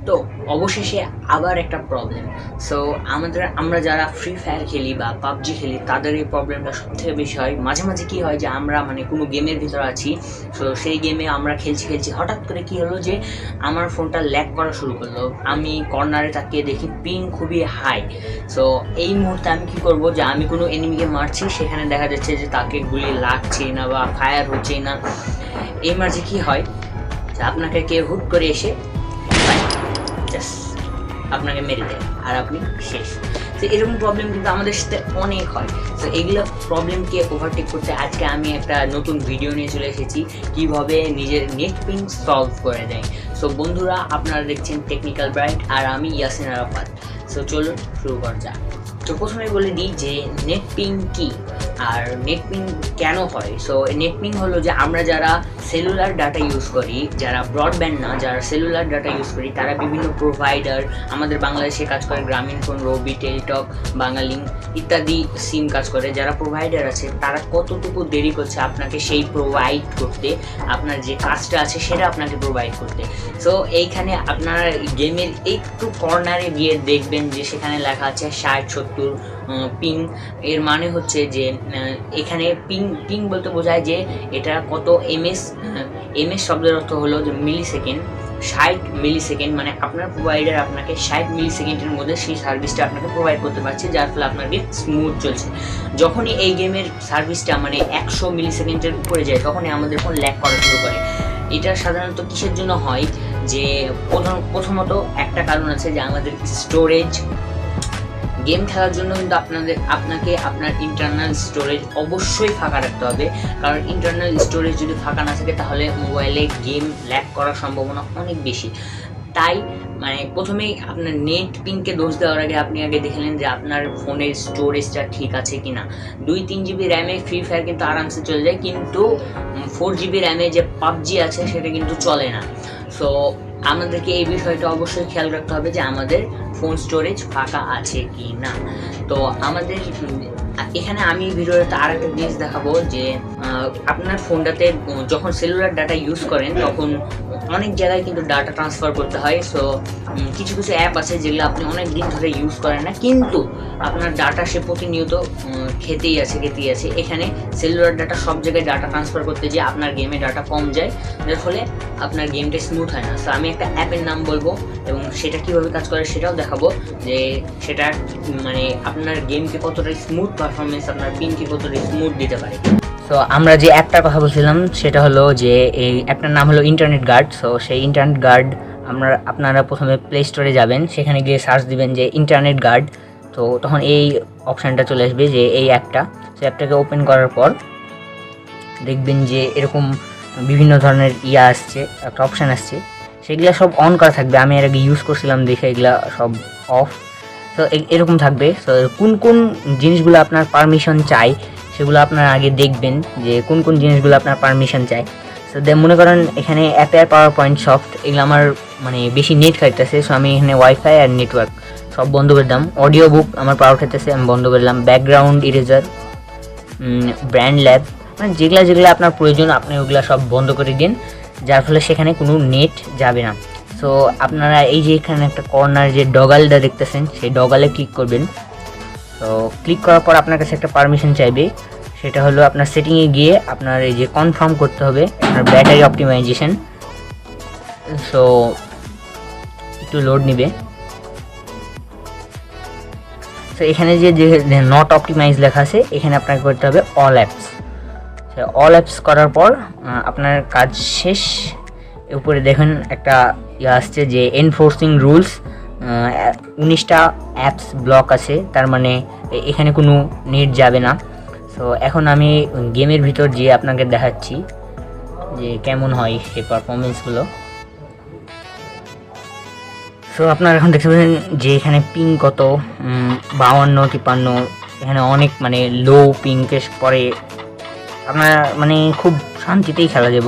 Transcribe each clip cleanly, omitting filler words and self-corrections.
তো অবশেষে আবার একটা প্রবলেম। সো আমরা যারা ফ্রি ফায়ার খেলি বা পাবজি খেলি তাদের এই প্রবলেমটা সবথেকে বেশি হয়। মাঝে মাঝে কী হয় যে আমরা মানে কোনো গেমের ভিতর আছি, সো সেই গেমে আমরা খেলছি হঠাৎ করে কী হলো যে আমার ফোনটা ল্যাগ করা শুরু করলো। আমি কর্নারে তাকিয়ে দেখি পিং খুবই হাই। সো এই মুহূর্তে আমি কী করবো, যে আমি কোনো এনিমিকে মারছি, সেখানে দেখা যাচ্ছে যে তাকে গুলি লাগছে না বা ফায়ার হচ্ছে না। এই মাঝে কী হয় যে আপনাকে কেউ হুট করে এসে আপনাকে মেরে দেয় আর আপনি শেষ। তো এরকম প্রবলেম কিন্তু আমাদের সাথে অনেক হয়। তো এগুলো প্রবলেমকে ওভারটেক করতে আজকে আমি একটা নতুন ভিডিও নিয়ে চলে এসেছি, কীভাবে নিজের নেট পিং সলভ করে দেয়। সো বন্ধুরা, আপনারা দেখছেন টেকনিক্যাল ব্রাইট আর আমি ইয়াসিন আরাফাত। সো চলুন শুরু করা যাক। তো প্রথমে বলে দিই যে নেট পিং কী আর নেট পিং কেন হয়। সো নেট পিং হলো যে আমরা যারা সেলুলার ডাটা ইউজ করি, যারা ব্রডব্যান্ড না, যারা সেলুলার ডাটা ইউজ করি, তারা বিভিন্ন প্রোভাইডার, আমাদের বাংলাদেশে কাজ করে গ্রামীণফোন, রবি, টেলিটক, বাঙালিংক ইত্যাদি সিম কাজ করে। যারা প্রোভাইডার আছে তারা কতটুকু দেরি করছে আপনাকে সেই প্রোভাইড করতে, আপনার যে কাজটা আছে সেটা আপনাকে প্রোভাইড করতে। সো এইখানে আপনারা গেমের একটু কর্নারে গিয়ে দেখবেন যে সেখানে লেখা আছে 60-70 পিং। এর মানে হচ্ছে যে এখানে পিং বলতে বোঝায় যে এটা কত এমএস শব্দের অর্থ হলো যে মিলি সেকেন্ড। 60 মিলি সেকেন্ড মানে আপনার প্রোভাইডার আপনাকে 60 মিলি সেকেন্ডের মধ্যে সেই সার্ভিসটা আপনাকে প্রোভাইড করতে পারছে, যার ফলে আপনার গেম স্মুথ চলছে। যখনই এই গেমের সার্ভিসটা মানে 100 মিলি সেকেন্ডের উপরে যায়, তখনই আমাদের ফোন ল্যাগ করা শুরু করে। এটা সাধারণত কিসের জন্য হয়, যে প্রথমত একটা কারণ আছে যে আমাদের স্টোরেজ। গেম খেলার জন্য কিন্তু আপনাকে আপনার ইন্টারনাল স্টোরেজ অবশ্যই ফাঁকা রাখতে হবে, কারণ ইন্টারনাল স্টোরেজ যদি ফাঁকা না থাকে তাহলে মোবাইলে গেম ল্যাগ করার সম্ভাবনা অনেক বেশি। তাই মানে প্রথমেই আপনার নেট পিংকে দোষ দেওয়ার আগে আপনি আগে দেখে নেন যে আপনার ফোনের স্টোরেজটা ঠিক আছে কি না। 2-3 জিবি র্যামে ফ্রি ফায়ার কিন্তু আরামসে চলে যায়, কিন্তু 4 জিবি র্যামে যে পাবজি আছে সেটা কিন্তু চলে না। সো আমাদেরকে এই বিষয়টা অবশ্যই খেয়াল রাখতে হবে যে আমাদের ফোন স্টোরেজ ফাঁকা আছে কি না। তো আমাদের এখানে আমি ভিডিওতে আর একটা জিনিস দেখাবো যে আপনার ফোনটাতে যখন সেলুলার ডাটা ইউজ করেন তখন অনেক জায়গায় কিন্তু ডাটা ট্রান্সফার করতে হয়। সো কিছু অ্যাপ আছে যেগুলো আপনি অনেক দিন ধরে ইউজ করেন না, কিন্তু আপনার ডাটা সে প্রতিনিয়ত খেতেই আছে। এখানে সেলুলার ডাটা সব জায়গায় ডাটা ট্রান্সফার করতে যেয়ে আপনার গেমে ডাটা কম যায়, যার ফলে আপনার গেমটা স্মুথ হয় না। সো আমি একটা অ্যাপের নাম বলবো এবং সেটা কীভাবে কাজ করে সেটাও দেখাবো, যে সেটা মানে আপনার গেমকে কতটা স্মুথ পারফরমেন্স, আপনার পিনকে কতটা স্মুথ দিতে পারে। সো আমরা যে অ্যাপটার কথা বলছিলাম সেটা হলো যে এই অ্যাপটার নাম হলো ইন্টারনেট গার্ড। সো সেই ইন্টারনেট গার্ড আপনারা প্রথমে প্লে স্টোরে যাবেন, সেখানে গিয়ে সার্চ দিবেন যে ইন্টারনেট গার্ড। তো তখন এই অপশানটা চলে আসবে যে এই অ্যাপটা। সেই অ্যাপটাকে ওপেন করার পর দেখবেন যে এরকম বিভিন্ন ধরনের আসছে, একটা অপশান আসছে, সেগুলো সব অন করা থাকবে। আমি এর আগে ইউজ করছিলাম দেখে এগুলা সব অফ। তো এরকম থাকবে। তো কোন জিনিসগুলো আপনার পারমিশন চাই সেগুলো আপনারা আগে দেখবেন যে কোন জিনিসগুলো আপনার পারমিশন চাই। সো মনে করেন এখানে অ্যাপের পাওয়ার পয়েন্ট সফট, এগুলো আমার মানে বেশি নেট খাইতেছে। সো আমি এখানে ওয়াইফাই আর নেটওয়ার্ক সব বন্ধ করে দিলাম। অডিও বুক আমার পাওয়ার খাইতেছে, আমি বন্ধ করে দিলাম। ব্যাকগ্রাউন্ড ইরেজার, ব্র্যান্ড ল্যাব, মানে যেগুলো আপনার প্রয়োজন আপনি ওগুলো সব বন্ধ করে দিন, যার ফলে সেখানে কোনো নেট যাবে না। সো আপনারা এই যে এখানে একটা কর্নার যে ডগালটা দেখতেছেন, সেই ডগালে ক্লিক করবেন। তো ক্লিক করার পর আপনার কাছে একটা পারমিশন চাইবে, সেটা হলো আপনার সেটিংয়ে গিয়ে আপনার এই যে কনফার্ম করতে হবে আপনার ব্যাটারি অপটিমাইজেশন। সো একটু লোড নিবে। তো এখানে যে নট অপটিমাইজ লেখা আছে, এখানে আপনাকে করতে হবে অল অ্যাপস। অল অ্যাপস করার পর আপনার কাজ শেষ। উপরে দেখেন একটা আসছে যে এনফোর্সিং রুলস, 19টা অ্যাপস ব্লক আছে, তার মানে এখানে কোনো নেট যাবে না। সো এখন আমি গেমের ভিতর গিয়ে আপনাকে দেখাচ্ছি যে কেমন হয় সেই পারফরমেন্সগুলো। সো আপনারা এখন দেখতে পাচ্ছেন যে এখানে পিং কত, 52-53। এখানে অনেক মানে লো পিংকে পরে আপনারা মানে খুব শান্তিতেই খেলা যাব,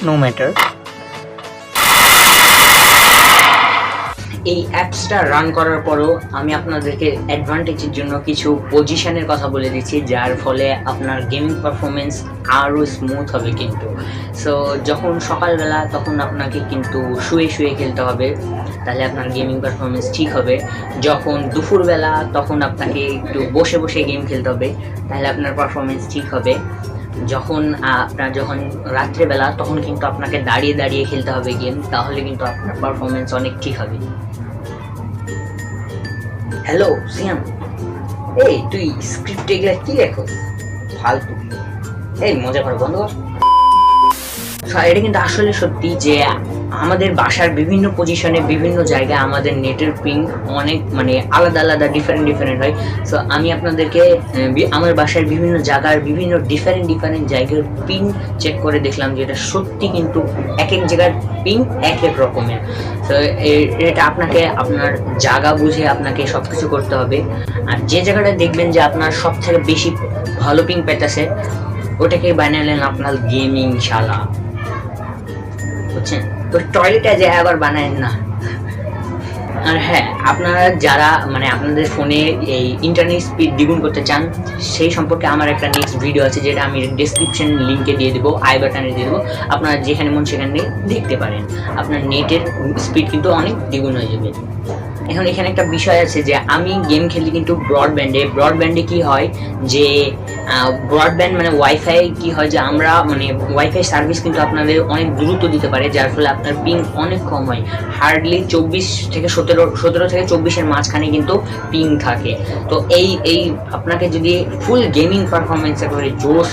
নো ম্যাটার। এই অ্যাপসটা রান করার পরও আমি আপনাদেরকে অ্যাডভান্টেজের জন্য কিছু পজিশনের কথা বলে দিচ্ছি, যার ফলে আপনার গেমিং পারফরমেন্স আরও স্মুথ হবে কিন্তু। সো যখন সকালবেলা তখন আপনাকে কিন্তু শুয়ে খেলতে হবে, তাহলে আপনার গেমিং পারফরমেন্স ঠিক হবে। যখন দুপুরবেলা তখন আপনাকে একটু বসে বসে গেম খেলতে হবে, তাহলে আপনার পারফরমেন্স ঠিক হবে। যখন রাত্রেবেলা তখন কিন্তু আপনাকে দাঁড়িয়ে দাঁড়িয়ে খেলতে হবে গেম, তাহলে কিন্তু আপনার পারফরমেন্স অনেক ঠিক হবে। হ্যালো সিয়াম, এই তুই স্ক্রিপ্ট এগুলা কি লেখো ফালতু, এই মজা কর বন্ধ কর। এটা কিন্তু আসলে সত্যি যে আমাদের বাসার বিভিন্ন পজিশনে বিভিন্ন জায়গায় আমাদের নেটের পিং অনেক মানে আলাদা আলাদা ডিফারেন্ট হয়। সো আমি আপনাদেরকে আমার বাসার বিভিন্ন জায়গার বিভিন্ন ডিফারেন্ট জায়গার পিং চেক করে দেখলাম যে এটা সত্যি কিন্তু এক এক জায়গার পিং এক এক রকমের। তো এটা আপনাকে আপনার জায়গা বুঝে আপনাকে সব কিছু করতে হবে। আর যে জায়গাটা দেখবেন যে আপনার সব থেকে বেশি ভালো পিং পেতেছে ওটাকে বানালেন আপনার গেমিং শালা, বুঝছেন? তো টয়লেটে যে আবার বানায়েন না। আর হ্যাঁ, আপনারা যারা মানে আপনাদের ফোনে এই ইন্টারনেট স্পিড দ্বিগুণ করতে চান সেই সম্পর্কে আমার একটা নেক্সট ভিডিও আছে, যেটা আমি ডেসক্রিপশন লিঙ্কে দিয়ে দেবো, আই বাটনে দিয়ে দেবো। আপনারা যেখানে মন সেখানে দেখতে পারেন, আপনার নেটের স্পিড কিন্তু অনেক দ্বিগুণ হয়ে যাবে। এখন এখানে একটা বিষয় আছে যে আমি গেম খেলি কিন্তু ব্রডব্যান্ডে কি হয় যে ব্রডব্যান্ড মানে ওয়াইফাই কি হয় যে আমরা মানে ওয়াইফাই সার্ভিস কিন্তু আপনাদের অনেক দ্রুত দিতে পারে, যার ফলে আপনার পিং অনেক কম হয়। হার্ডলি 24 থেকে 17 থেকে 24-এর মাঝখানে কিন্তু পিং থাকে। তো এই আপনাকে যদি ফুল গেমিং পারফরমেন্স একেবারে জোশ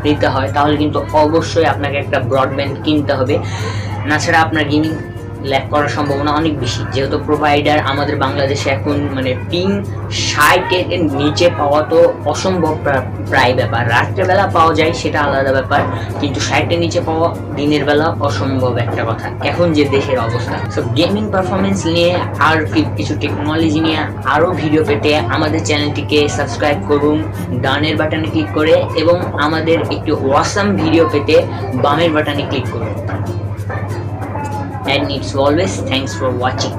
দিতে হয় তাহলে কিন্তু অবশ্যই আপনাকে একটা ব্রডব্যান্ড কিনতে হবে, না ছাড়া আপনার গেমিং ল্যাগ করার সম্ভাবনা অনেক বেশি। যেহেতু প্রোভাইডার আমাদের বাংলাদেশে এখন মানে পিং 60-এর নিচে পাওয়া তো অসম্ভব প্রায় ব্যাপার। রাত্রেবেলা পাওয়া যায় সেটা আলাদা ব্যাপার, কিন্তু 60-এর নিচে পাওয়া দিনের বেলা অসম্ভব একটা কথা এখন যে দেশের অবস্থা। সো গেমিং পারফরমেন্স নিয়ে আর কিছু টেকনোলজি নিয়ে আরও ভিডিও পেতে আমাদের চ্যানেলটিকে সাবস্ক্রাইব করুন ডানের বাটনে ক্লিক করে, এবং আমাদের একটি ওয়াসাম ভিডিও পেতে বামের বাটনে ক্লিক করুন। And it's always thanks for watching.